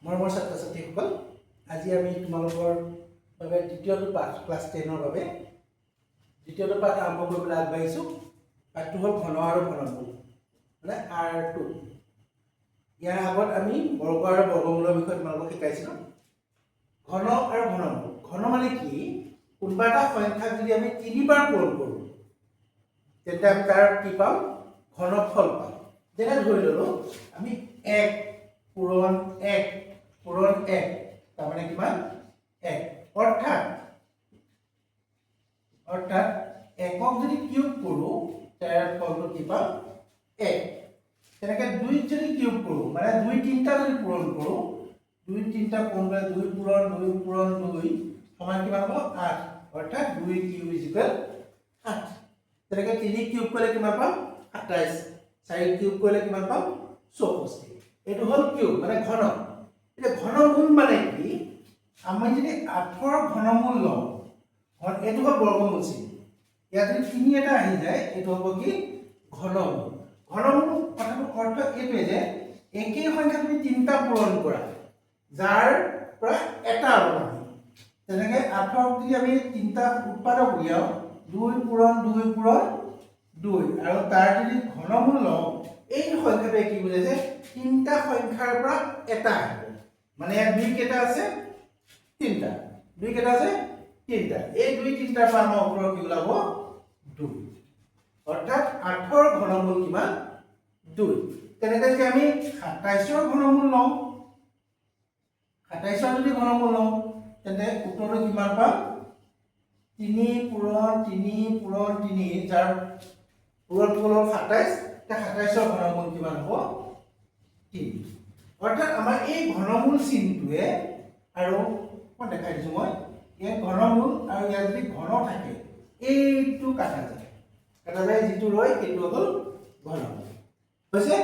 মৰমৰ ছাত্ৰ ছাত্ৰীসকল, আজি আমি তোমালোকৰ বাবে দ্বিতীয়টো পাঠ ক্লাছ 10ৰ বাবে দ্বিতীয়টো পাঠ আৰম্ভ কৰিবলৈ আগবাঢ়িছোঁ। পাঠটো হ'ল ঘন আৰু ঘনমূল, মানে R2। ইয়াৰ আগত আমি বৰ্গ আৰু বৰ্গমূলৰ বিষয়ে তোমালোকক শিকাইছিলোঁ। ঘন আৰু ঘনমূল। ঘন মানে কি? কোনোবা এটা সংখ্যাক যদি আমি 3 বাৰ পূৰণ কৰোঁ তেন্তে আমি তাৰ কি পাম? ঘনফল পাম। যেনে ধৰি ল'লোঁ আমি 1 পূৰণ 1 পূৰণ 1, তাৰমানে কিমান? 1। অৰ্থাৎ একক যদি কিউব কৰোঁ তাৰ ফলটো কি পাম? 1। তেনেকৈ 2 যদি কিউব কৰোঁ, মানে 2 3টা যদি পূৰণ কৰোঁ, 2 3টা পূৰণ কৰিলে 2 পূৰণ 2 পূৰণ 2 সমান কিমান হ'ব? 8। অৰ্থাৎ 2 কিউব = 8। তেনেকৈ 3 কিউব কৰিলে কিমান পাম? 27। 4 কিউব কৰিলে কিমান পাম? 64। এইটো হ'ল কিউব, মানে ঘন। এতিয়া ঘনমূল মানে কি? আমি যদি 8ৰ ঘনমূল লওঁ, এইটো হ'ল বৰ্গমূল চিন। ইয়াত যদি 3 এটা আহি যায়, এইটো হ'ব কি? ঘনমূল। ঘনমূল কথাটো অৰ্থ এইটোৱে যে একেই সংখ্যা তুমি 3টা পূৰণ কৰা, যাৰ পৰা এটা ওলাব। তেনেকৈ 8ক যদি আমি 3টা উৎপাদক উলিয়াওঁ, 2 পূৰণ 2 পূৰণ 2, আৰু তাৰ যদি ঘনমূল লওঁ, এই সংখ্যাটোৱে কি বুজাইছে? 3টা সংখ্যাৰ পৰা এটা আহিব। মানে ইয়াত 2 কেইটা আছে? 3টা। 2 কেইটা আছে? 3টা। এই 2 3টাৰ পৰা আমাৰ উত্তৰ কি ওলাব? 2। অৰ্থাৎ 8ৰ ঘনমূল কিমান? 2। তেনেকৈ যদি আমি 27ৰ ঘনমূল লওঁ, 27ৰ যদি ঘনমূল লওঁ তেন্তে উত্তৰটো কিমান পাম? 3 পূৰণ 3 পূৰণ 3, যাৰ পূৰণফল হ'ল 27। এতিয়া 27ৰ ঘনমূল কিমান হ'ব? 3। অৰ্থাৎ আমাৰ এই ঘনমূল চিনটোৱে, আৰু মই দেখাই দিছোঁ, ইয়াত ঘনমূল আৰু ইয়াত যদি ঘন থাকে, এইটো কাটা যায়, যিটো ৰয় সেইটো হ'ল ঘনমূল। হৈছে?